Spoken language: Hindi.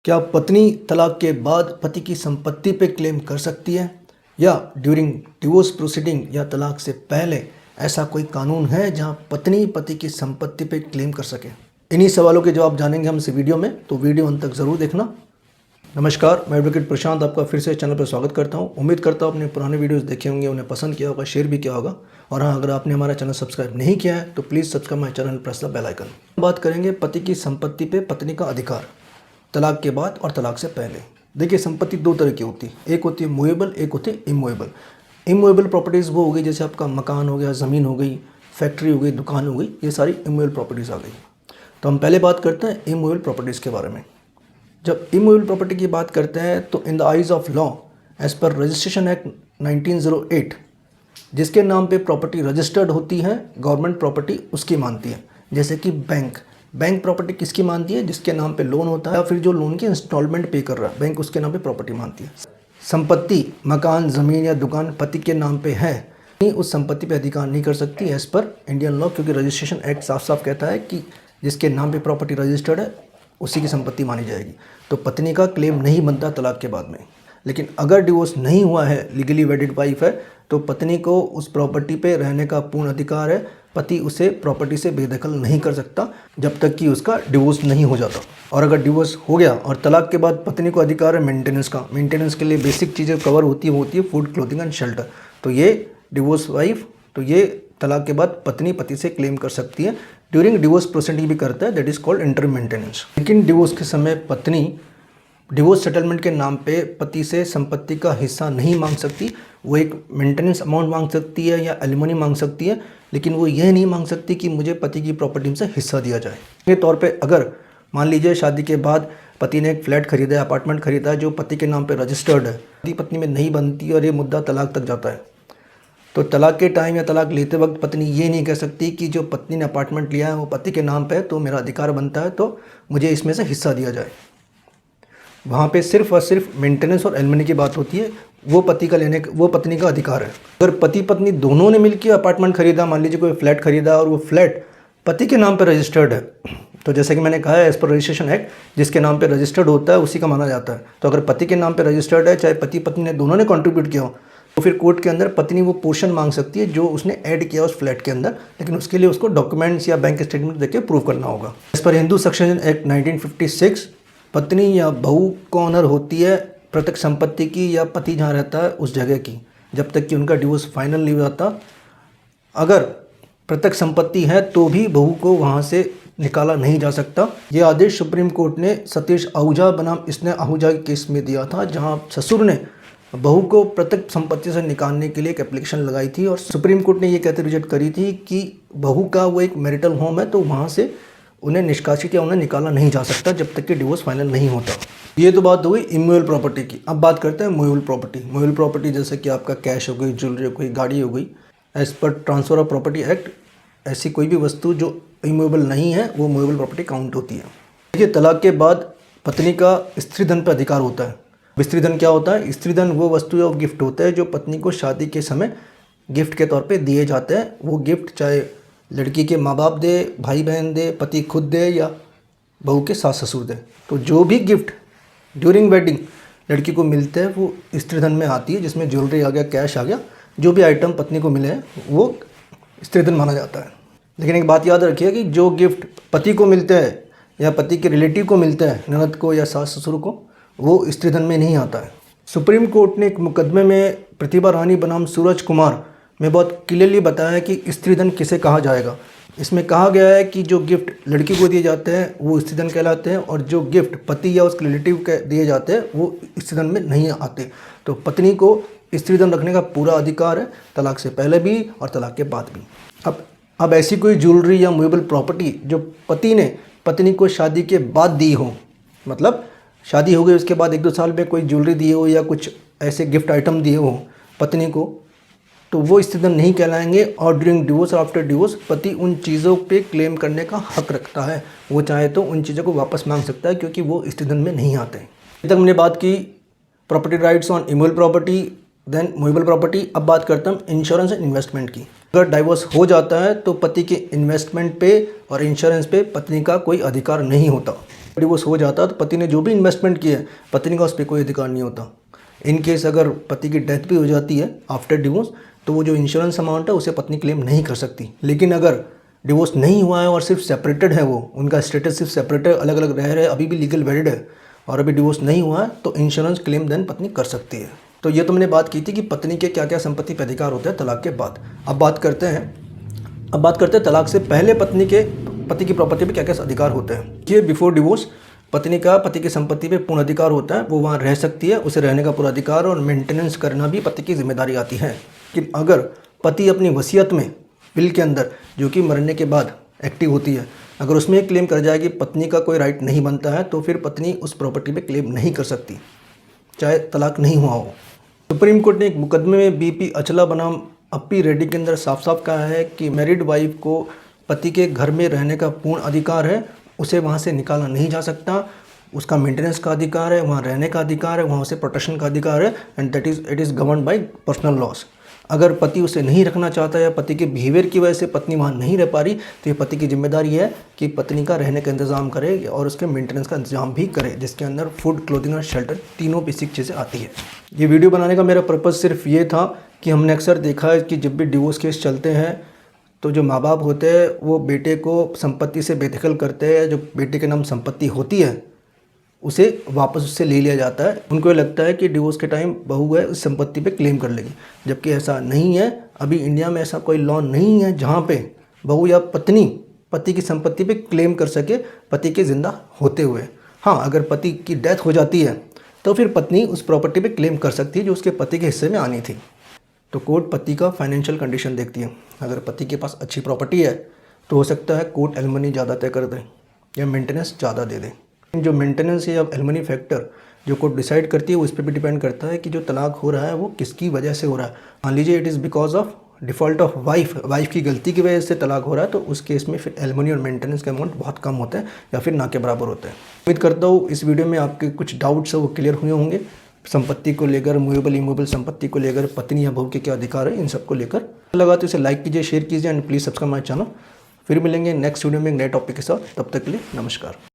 क्या पत्नी तलाक के बाद पति की संपत्ति पे क्लेम कर सकती है या ड्यूरिंग डिवोर्स प्रोसीडिंग या तलाक से पहले ऐसा कोई कानून है जहां पत्नी पति की संपत्ति पे क्लेम कर सके? इन्हीं सवालों के जवाब जानेंगे हम इस वीडियो में, तो वीडियो अंत तक ज़रूर देखना। नमस्कार, मैं एडवोकेट प्रशांत आपका फिर से चैनल पर स्वागत करता हूं। उम्मीद करता हूं अपने पुराने वीडियोस देखे होंगे, उन्हें पसंद किया होगा, शेयर भी किया होगा। और हाँ, अगर आपने हमारा चैनल सब्सक्राइब नहीं किया है तो please subscribe my channel, press the bell icon. बात करेंगे पति की संपत्ति पे पत्नी का अधिकार, तलाक के बाद और तलाक से पहले। देखिए, संपत्ति दो तरह की होती है, एक होती है मूवेबल, एक होती है इमूवेबल। इमूवेबल प्रॉपर्टीज़ वो हो गई जैसे आपका मकान हो गया, ज़मीन हो गई, फैक्ट्री हो गई, दुकान हो गई, ये सारी इमूवेबल प्रॉपर्टीज़ आ गई। तो हम पहले बात करते हैं इमूवेबल प्रॉपर्टीज़ के बारे में। जब इमूवेबल प्रॉपर्टी की बात करते हैं तो in the eyes of law as per registration act 1908 जिसके नाम पे प्रॉपर्टी रजिस्टर्ड होती है, गवर्नमेंट प्रॉपर्टी उसकी मानती है। जैसे कि बैंक प्रॉपर्टी किसकी मानती है? जिसके नाम पे लोन होता है या फिर जो लोन की इंस्टॉलमेंट पे कर रहा है, बैंक उसके नाम पे प्रॉपर्टी मानती है। संपत्ति, मकान, ज़मीन या दुकान पति के नाम पे है, उस संपत्ति पे अधिकार नहीं कर सकती एज़ पर इंडियन लॉ, क्योंकि रजिस्ट्रेशन एक्ट साफ साफ कहता है कि जिसके नाम पे प्रॉपर्टी रजिस्टर्ड है उसी की संपत्ति मानी जाएगी। तो पत्नी का क्लेम नहीं बनता तलाक के बाद में। लेकिन अगर डिवोर्स नहीं हुआ है, लीगली वेडिड वाइफ है, तो पत्नी को उस प्रॉपर्टी पे रहने का पूर्ण अधिकार है। पति उसे प्रॉपर्टी से बेदखल नहीं कर सकता जब तक कि उसका डिवोर्स नहीं हो जाता। और अगर डिवोर्स हो गया और तलाक के बाद पत्नी को अधिकार है मेंटेनेंस का। मेंटेनेंस के लिए बेसिक चीज़ें कवर होती है, वो होती है फूड, क्लोथिंग एंड शेल्टर। तो ये डिवोर्स वाइफ, तो ये तलाक के बाद पत्नी पति से क्लेम कर सकती है। ड्यूरिंग डिवोर्स प्रोसीडिंग भी करता है, that is called interim maintenance. लेकिन डिवोर्स के समय पत्नी डिवोर्स सेटलमेंट के नाम पे पति से संपत्ति का हिस्सा नहीं मांग सकती। वो एक मेंटेनेंस अमाउंट मांग सकती है या एलिमनी मांग सकती है, लेकिन वो यह नहीं मांग सकती कि मुझे पति की प्रॉपर्टी से हिस्सा दिया जाए। के तौर पे अगर मान लीजिए शादी के बाद पति ने एक फ्लैट खरीदा है, अपार्टमेंट खरीदा है जो पति के नाम पे रजिस्टर्ड है, पति पत्नी में नहीं बनती और ये मुद्दा तलाक तक जाता है, तो तलाक के टाइम या तलाक लेते वक्त पत्नी ये नहीं कह सकती कि जो पत्नी ने अपार्टमेंट लिया है वो पति के नाम पे है, तो मेरा अधिकार बनता है तो मुझे इसमें से हिस्सा दिया जाए। वहाँ पे सिर्फ और सिर्फ मेंटेनेंस और एलिमनी की बात होती है, वो पत्नी का अधिकार है। अगर पति पत्नी दोनों ने मिलकर अपार्टमेंट खरीदा, मान लीजिए कोई फ्लैट खरीदा और वो फ्लैट पति के नाम पर रजिस्टर्ड है, तो जैसे कि मैंने कहा है एज पर रजिस्ट्रेशन एक्ट जिसके नाम पे रजिस्टर्ड होता है उसी का माना जाता है। तो अगर पति के नाम पे रजिस्टर्ड है, चाहे पति पत्नी ने दोनों ने कंट्रीब्यूट किया हो, तो फिर कोर्ट के अंदर पत्नी वो पोर्शन मांग सकती है जो उसने ऐड किया उस फ्लैट के अंदर, लेकिन उसके लिए उसको डॉक्यूमेंट्स या बैंक स्टेटमेंट देके प्रूव करना होगा। इस पर हिंदू सक्सेशन एक्ट 1956 पत्नी या बहू को ऑनर होती है प्रत्यक्ष संपत्ति की या पति जहाँ रहता है उस जगह की, जब तक कि उनका डिवोर्स फाइनल नहीं हो जाता। अगर प्रत्यक्ष संपत्ति है तो भी बहू को वहाँ से निकाला नहीं जा सकता। ये आदेश सुप्रीम कोर्ट ने सतीश आहूजा बनाम स्नेह आहूजा के केस में दिया था, जहाँ ससुर ने बहू को प्रत्यक्ष संपत्ति से निकालने के लिए एक एप्लीकेशन लगाई थी और सुप्रीम कोर्ट ने ये कहते रिजेक्ट करी थी कि बहू का वो एक मैरिटल होम है, तो वहाँ से उन्हें निष्कासित या उन्हें निकाला नहीं जा सकता जब तक कि डिवोर्स फाइनल नहीं होता। ये तो बात हो गई इमूवेबल प्रॉपर्टी की। अब बात करते हैं मूवेबल प्रॉपर्टी। मूवेबल प्रॉपर्टी जैसे कि आपका कैश हो गई, ज्वेलरी हो गई, गाड़ी हो गई। As per transfer of property act ऐसी कोई भी वस्तु जो इमूवेबल नहीं है वो मूवेबल प्रॉपर्टी काउंट होती है। देखिए, तलाक के बाद पत्नी का स्त्री धन पर अधिकार होता है। स्त्री धन क्या होता है? स्त्री धन वो वस्तु या गिफ्ट होता है जो पत्नी को शादी के समय गिफ्ट के तौर पे दिए जाते हैं। वो गिफ्ट चाहे लड़की के माँ बाप दे, भाई बहन दे, पति खुद दे या बहू के सास ससुर दे, तो जो भी गिफ्ट ड्यूरिंग वेडिंग लड़की को मिलते हैं वो स्त्री धन में आती है, जिसमें ज्वेलरी आ गया, कैश आ गया, जो भी आइटम पत्नी को मिले हैं वो स्त्री धन माना जाता है। लेकिन एक बात याद रखिए कि जो गिफ्ट पति को मिलते हैं या पति के रिलेटिव को मिलते हैं, ननद को या सास ससुर को, वो स्त्री धन में नहीं आता है। सुप्रीम कोर्ट ने एक मुकदमे में प्रतिभा रानी बनाम सूरज कुमार में बहुत क्लियरली बताया है कि स्त्री धन किसे कहा जाएगा। इसमें कहा गया है कि जो गिफ्ट लड़की को दिए जाते हैं वो स्त्री धन कहलाते हैं और जो गिफ्ट पति या उसके रिलेटिव के दिए जाते हैं वो स्त्री धन में नहीं आते। तो पत्नी को स्त्री धन रखने का पूरा अधिकार है, तलाक से पहले भी और तलाक के बाद भी। अब ऐसी कोई ज्वेलरी या मूवेबल प्रॉपर्टी जो पति ने पत्नी को शादी के बाद दी हो, मतलब शादी हो गई उसके बाद 1-2 साल में कोई ज्वेलरी दिए हो या कुछ ऐसे गिफ्ट आइटम दिए हो पत्नी को, तो वो स्त्री धन नहीं कहलाएंगे। और ड्यूरिंग डिवोर्स और आफ्टर डिवोर्स पति उन चीज़ों पे क्लेम करने का हक रखता है। वो चाहे तो उन चीज़ों को वापस मांग सकता है क्योंकि वो स्त्री धन में नहीं आते। अभी तक हमने बात की property rights on immovable property, then movable property. अब बात करता हूँ इंश्योरेंस एंड इन्वेस्टमेंट की। अगर डाइवोर्स हो जाता है तो पति के इन्वेस्टमेंट पे और इंश्योरेंस पे पत्नी का कोई अधिकार नहीं होता। डिवोर्स हो जाता तो पति ने जो भी इन्वेस्टमेंट किया है पत्नी का उस पर कोई अधिकार नहीं होता। इन केस अगर पति की डेथ भी हो जाती है आफ्टर डिवोर्स तो वो जो इंश्योरेंस अमाउंट है उसे पत्नी क्लेम नहीं कर सकती। लेकिन अगर डिवोर्स नहीं हुआ है और सिर्फ सेपरेटेड है, वो उनका स्टेटस सिर्फ सेपरेटेड अलग अलग रह रहे हैं, अभी भी लीगल वैलिड है और अभी डिवोर्स नहीं हुआ है, तो इंश्योरेंस क्लेम देन पत्नी कर सकती है। तो ये तो मैंने बात की थी कि पत्नी के क्या क्या संपत्ति पे अधिकार होते हैं तलाक के बाद। अब बात करते हैं तलाक से पहले पति की प्रॉपर्टी पे क्या क्या अधिकार होते हैं। कि बिफोर डिवोर्स पत्नी का पति की संपत्ति पे पूर्ण अधिकार होता है, वो वहाँ रह सकती है, उसे रहने का पूरा अधिकार और मेंटेनेंस करना भी पति की जिम्मेदारी आती है। लेकिन अगर पति अपनी वसीयत में विल के अंदर जो कि मरने के बाद एक्टिव होती है, अगर उसमें क्लेम कर जाए कि पत्नी का कोई राइट नहीं बनता है तो फिर पत्नी उस प्रॉपर्टी पे क्लेम नहीं कर सकती, चाहे तलाक नहीं हुआ हो। सुप्रीम कोर्ट ने एक मुकदमे में BP अचला बनाम अप्पी रेड्डी के अंदर साफ साफ कहा है कि मैरिड वाइफ को पति के घर में रहने का पूर्ण अधिकार है, उसे वहाँ से निकाला नहीं जा सकता, उसका मेंटेनेंस का अधिकार है, वहाँ रहने का अधिकार है, वहाँ से प्रोटेक्शन का अधिकार है, and it is governed bye personal loss. अगर पति उसे नहीं रखना चाहता या पति के बिहेवियर की वजह से पत्नी वहाँ नहीं रह पा रही तो ये पति की जिम्मेदारी है कि पत्नी का रहने का इंतज़ाम करे और उसके मेंटेनेंस का इंतजाम भी करे, जिसके अंदर फूड, क्लोथिंग और शेल्टर तीनों बेसिक चीज़ें आती है। ये वीडियो बनाने का मेरा पर्पज़ सिर्फ ये था कि हमने अक्सर देखा है कि जब भी डिवोर्स केस चलते हैं तो जो माँ बाप होते हैं वो बेटे को संपत्ति से बेदखल करते हैं, जो बेटे के नाम संपत्ति होती है उसे वापस उससे ले लिया जाता है। उनको ये लगता है कि डिवोर्स के टाइम बहू है उस संपत्ति पे क्लेम कर लेगी, जबकि ऐसा नहीं है। अभी इंडिया में ऐसा कोई लॉ नहीं है जहाँ पे बहू या पत्नी पति की संपत्ति पे क्लेम कर सके पति के ज़िंदा होते हुए। हाँ, अगर पति की डेथ हो जाती है तो फिर पत्नी उस प्रॉपर्टी पे क्लेम कर सकती है जो उसके पति के हिस्से में आनी थी। तो कोर्ट पति का फाइनेंशियल कंडीशन देखती है। अगर पति के पास अच्छी प्रॉपर्टी है तो हो सकता है कोर्ट एलिमनी ज़्यादा तय कर दे या मेंटेनेंस ज़्यादा दे दे। जो मेंटेनेंस या एलिमनी फैक्टर जो कोर्ट डिसाइड करती है उस पर भी डिपेंड करता है कि जो तलाक हो रहा है वो किसकी वजह से हो रहा है। मान लीजिए it is because of default of wife की गलती की वजह से तलाक हो रहा है तो उस केस में फिर एलिमनी और मेंटेनेंस का अमाउंट बहुत कम होता है या फिर ना के बराबर होता है। उम्मीद करता हूँ इस वीडियो में आपके कुछ डाउट्स है वो क्लियर हुए होंगे। संपत्ति को लेकर, मूवेबल इमूवेबल संपत्ति को लेकर, पत्नी या बहू के क्या अधिकार है, इन सब को लेकर लगा तो इसे लाइक कीजिए, शेयर कीजिए and please subscribe my channel. फिर मिलेंगे नेक्स्ट वीडियो में एक नए टॉपिक के साथ। तब तक के लिए नमस्कार।